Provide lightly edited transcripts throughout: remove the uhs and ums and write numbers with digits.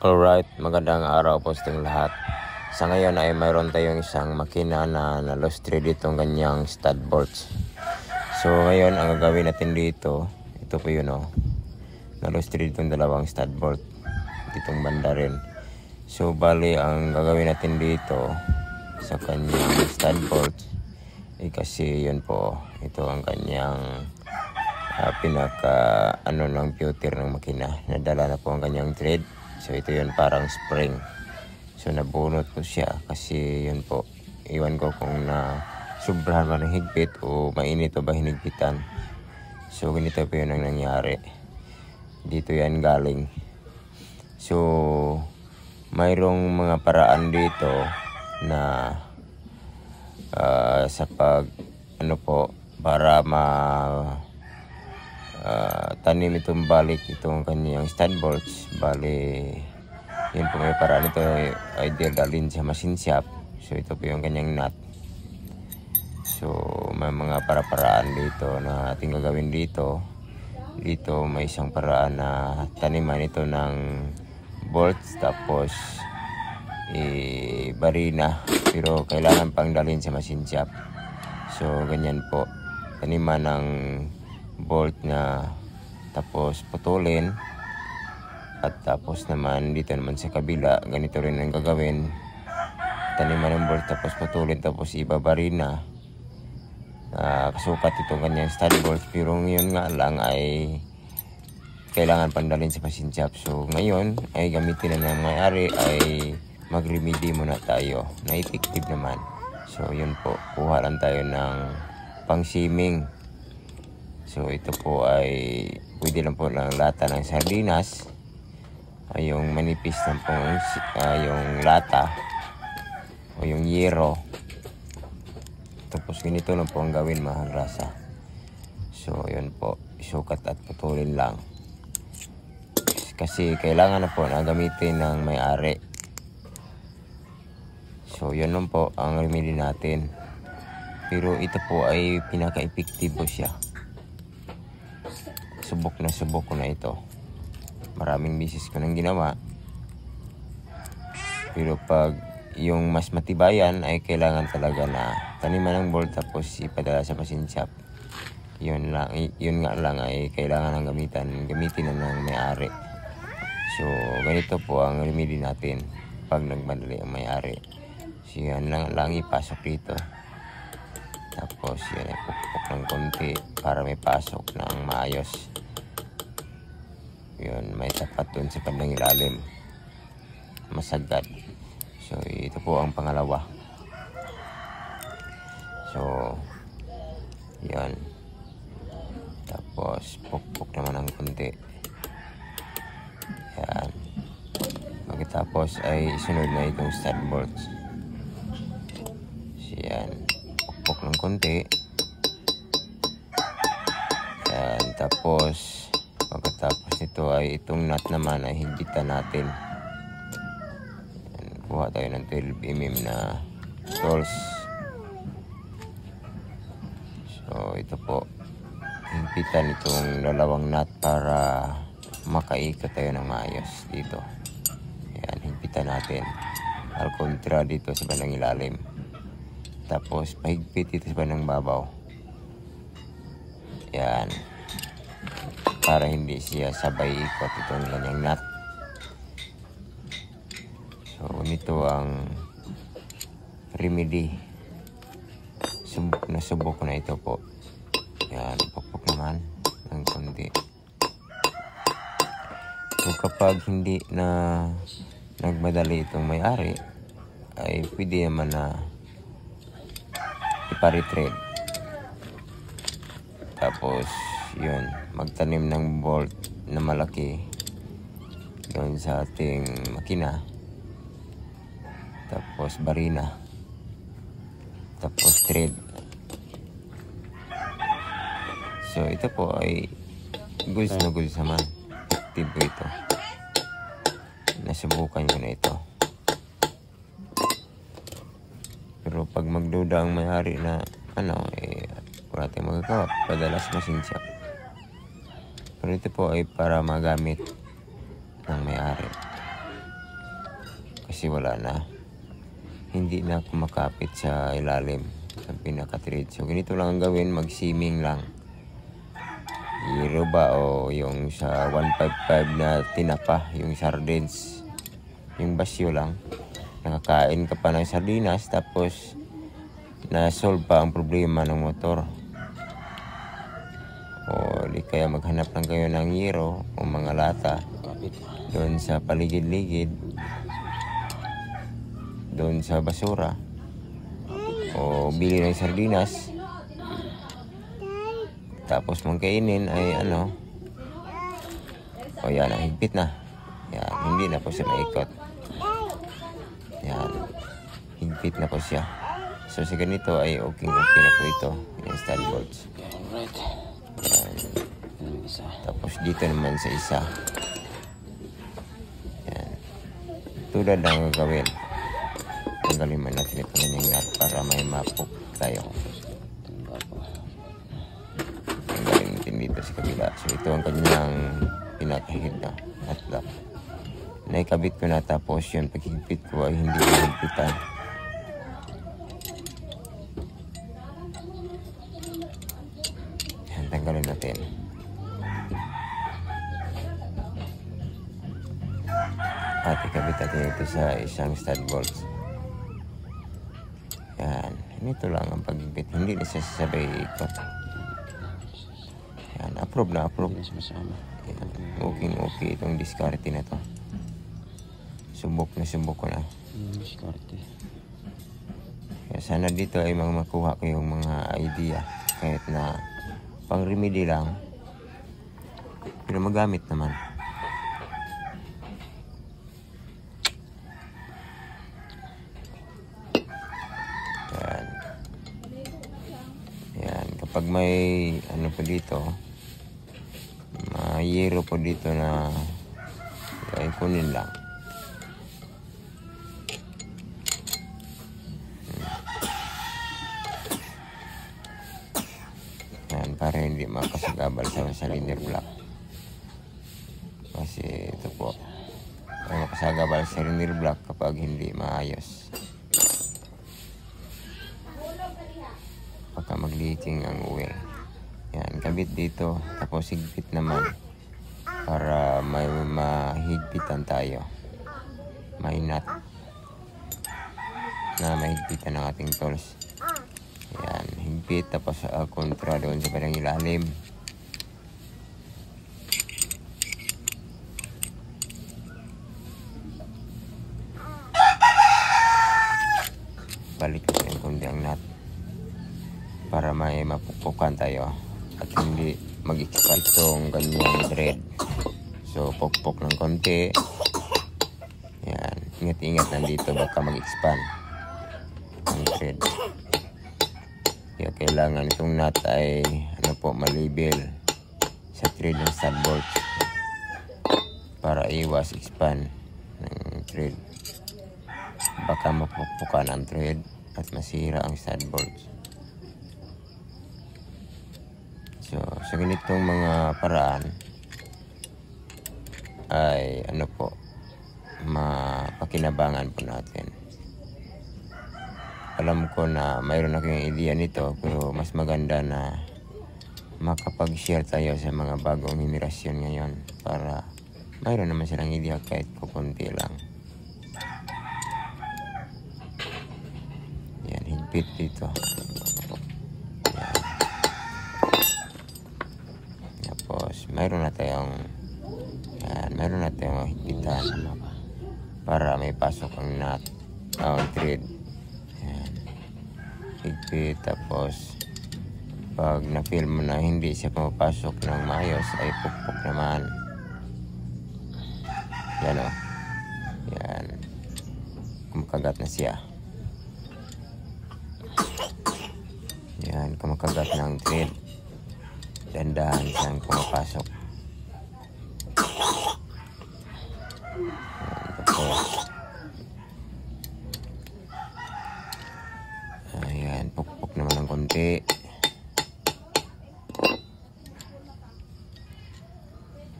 Alright, magandang araw po sa ating lahat. Sa ngayon ay mayroon tayong isang makina na na-lost thread itong ganyang stud bolts. So ngayon ang gagawin natin dito, ito po yun na-lost thread itong dalawang stud bolt ditong banda rin. So bali ang gagawin natin dito sa kanyang stud bolts kasi yun po, ito ang kanyang pinaka ng pewter ng makina. Nadala na po ang kanyang thread. So ito yun parang spring. So nabunot ko siya kasi yun po, iwan ko kung na sobrahan ba ng higpit o mainit o ba hinigpitan. So ganito po yun ang nangyari. Dito yan galing. So mayroong mga paraan dito na sa pag para tanim itong balik itong kanyang stud bolts. Bali yun po, may paraan ito ideal dalhin sa machine shop. So ito po yung kanyang nut. So may mga paraan dito na ating gagawin dito. Dito may isang paraan na taniman ito ng bolts tapos barina, pero kailangan pang dalhin sa machine shop. So ganyan po, taniman ng bolt na tapos putulin, at tapos naman dito naman sa kabila ganito rin ang gagawin, taniman ng bolt tapos putulin tapos ibabarina. Kasukat itong kanyang stud bolt, pero ngayon nga lang ay kailangan pandalhin sa machine shop. So ngayon ay gamitin na ng may-ari, ay mag-remedy muna tayo na effective naman. So yun po, kuha lang tayo ng pang-simming. So ito po ay pwede lang po ng lata ng sardinas, ay yung manipis ng pong yung lata o yung yero. Tapos ganito na po ang gawin mga grasa. So yun po, isukat at putulin lang kasi kailangan na po na gamitin ng may-ari. So yun lang po ang remedy natin, pero ito po ay pinaka-epektibo siya. Subok ko na ito. Maraming bisis ko nang ginawa. Pero pag yung mas matibayan ay kailangan talaga na taniman ng bolt tapos ipadala sa machine shop. Yun nga lang ay kailangan ng gamitin na ng may-ari. So ganito po ang remedy natin pag nagmadali ang may-ari. So yan lang ipasok dito. Tapos yan ay pukpok ng konti para may pasok ng maayos. Yun, may tapat dun sa bandang ilalim, masagad. So ito po ang pangalawa. So yan, tapos pukpok naman ng konti. Yan, pagkatapos ay isunod na itong stud bolts. So yan, pukpok ng konti. Yan, tapos pagkatapos nito ay itong nut naman ay higpitan natin. Yan, kuha tayo ng 12mm na tools. So ito po, higpitan itong dalawang nut para makaikot tayo ng maayos dito. Yan, higpitan natin al kontra dito sa bandang ilalim. Tapos pahigpit dito sa bandang babaw. Yan, para hindi siya sabay ikot itong ganyang nut. So nito ang remedy. Subok ko na ito po. Yan, pukpok naman ng konti. So kapag hindi na nagmadali itong may-ari, ay pwede naman na ipa-retread. Tapos yun, magtanim ng bolt na malaki doon sa ating makina. Tapos barina. Tapos thread. So ito po ay goods na goods naman. Effective ito. Nasubukan ko na ito. Pero pag magduda ang may-ari na wala tayong magagawa, padala sa machine shop. Pero ito po ay para magamit ng may-ari. kasi wala na. Hindi na kumakapit sa ilalim sa pinaka-thread. So ganito lang ang gawin, mag-seaming lang. Iruba o yung sa 155 na tinapa, yung sardines. Yung basyo lang. Nakakain ka pa ng sardinas tapos na-solve pa ang problema ng motor. O di kaya maghanap lang kayo ng yero o mga lata doon sa paligid-ligid, doon sa basura, o bili ng sardinas tapos mong kainin ay ano, o yan, ang higpit na yan, hindi na po siya maikot. Yan, higpit na po siya. So sa ganito ay okay na po ito, yung stud bolts. Yan. Tapos dito naman sa isa, yan, tulad lang gagawin. Tanggalin man natin ito ng nut para may mapok tayo. Tanggalin natin dito sa kabila. So ito ang kanyang pinakahid na nut lock. Naikabit ko na, tapos yun, paghigpit ko ay hindi higpitan. Yan, tanggalin natin. At ikabit natin ito sa isang stud bolts. Yan, ito lang ang paghigpit. Hindi na siya sabay ikot. Yan, approve na approve. Yan, okay itong diskarte na to. Subok ko na. Kaya sana dito ay makuha ko yung mga idea. Kahit na pang remedy lang, pero magamit naman. Yan. Yan. Kapag may ano po dito, may yero po dito na ay kunin lang. Para hindi makasagabal sa cylinder block. Kasi ito po, ay makasagabal sa cylinder block kapag hindi maayos. Pagka mag-leaking ang oil. Yan, kabit dito. Tapos higpit naman para may mahigpitan tayo. May nut na mahigpitan ng ating tools. Yan, higpit, tapos kontra doon sa parang ilalim. Balik ko ng kundi ang nut para may mapukpukan tayo at hindi mag-expand itong ganyang thread. So pukpok ng konti. Yan, ingat-ingat nandito baka mag-expand ang thread. Kaya kailangan itong nut ay ano po, malibel sa thread ng stud bolts para iwas expand ng thread. Baka mapukpukan ang thread at masira ang stud bolts. So sa ganitong mga paraan ay ano po, mapakinabangan po natin. Alam ko na mayroon na kayong idea nito, pero mas maganda na makapag-share tayo sa mga bagong henerasyon ngayon para mayroon naman silang idea kahit kukunti lang. Yan, higpit dito. Yan. Tapos mayroon na tayong higpitan para may pasok ang nut, ang thread. Higpit, tapos pag na-feel mo na hindi siya pumapasok ng maayos ay pukpok naman. Yan o. Yan. Kumakagat na siya. Yan, kumakagat ng thread. Dandahan siyang pumapasok. Yan, tapos ayan, pukpok naman ng konti.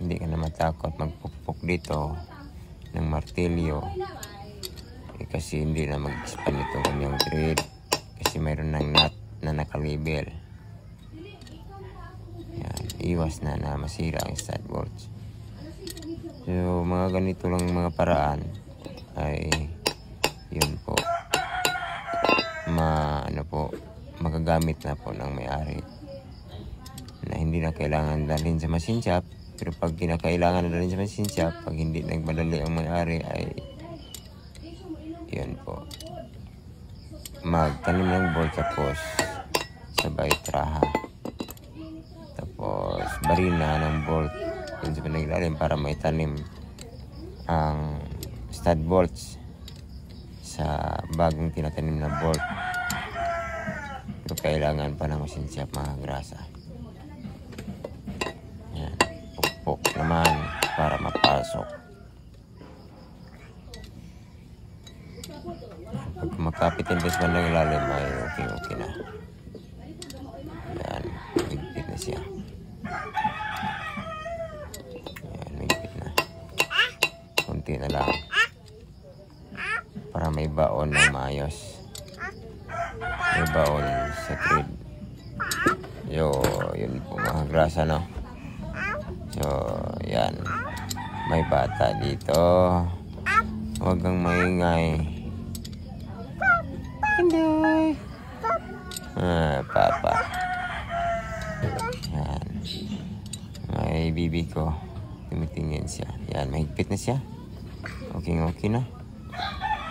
Hindi ka na matakot magpukpok dito ng martilyo kasi hindi na mag-expand itong kanyang thread kasi mayroon ng nut na nakalabel. Yan, iwas na masira ang stud bolts. So mga ganito lang mga paraan ay yun po, magagamit na po ng may-ari na hindi na kailangan dalhin sa machine shop. Pero pag kinakailangan na dalhin sa machine shop, pag hindi nagmadali ang may-ari ay yun po, magtanim ng bolt tapos sabay traha, tapos barina ng bolt dun sa pinaglalim para maitanim ang stud bolts sa bagong tinatanim na bolt. Pero kailangan pa ng machine shop mga grasa. Yan, pukpok naman para mapasok. Pag makapit yung sa bandang ilalim ay okay na. Yan, higpit na siya. Yan, higpit na. Kunti na lang para may baon na maayos. May baon sa thread. Yun po mga grasa, no? So yan, may bata dito, huwag kang maingay. Hindi. Papa. Yan. May bibi ko. Tumitingin siya. Yan, mahigpit na siya. Okay na.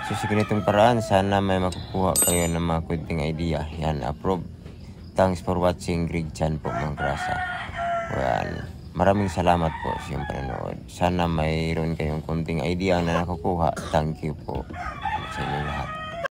So sa ganitong paraan, sana may makukuha kayo ng mga kunting idea. Yan, approve. Thanks for watching Greg Chan po mga grasa. Yan. Maraming salamat po sa iyong panonood. Sana mayroon kayong kunting idea na nakukuha. Thank you po.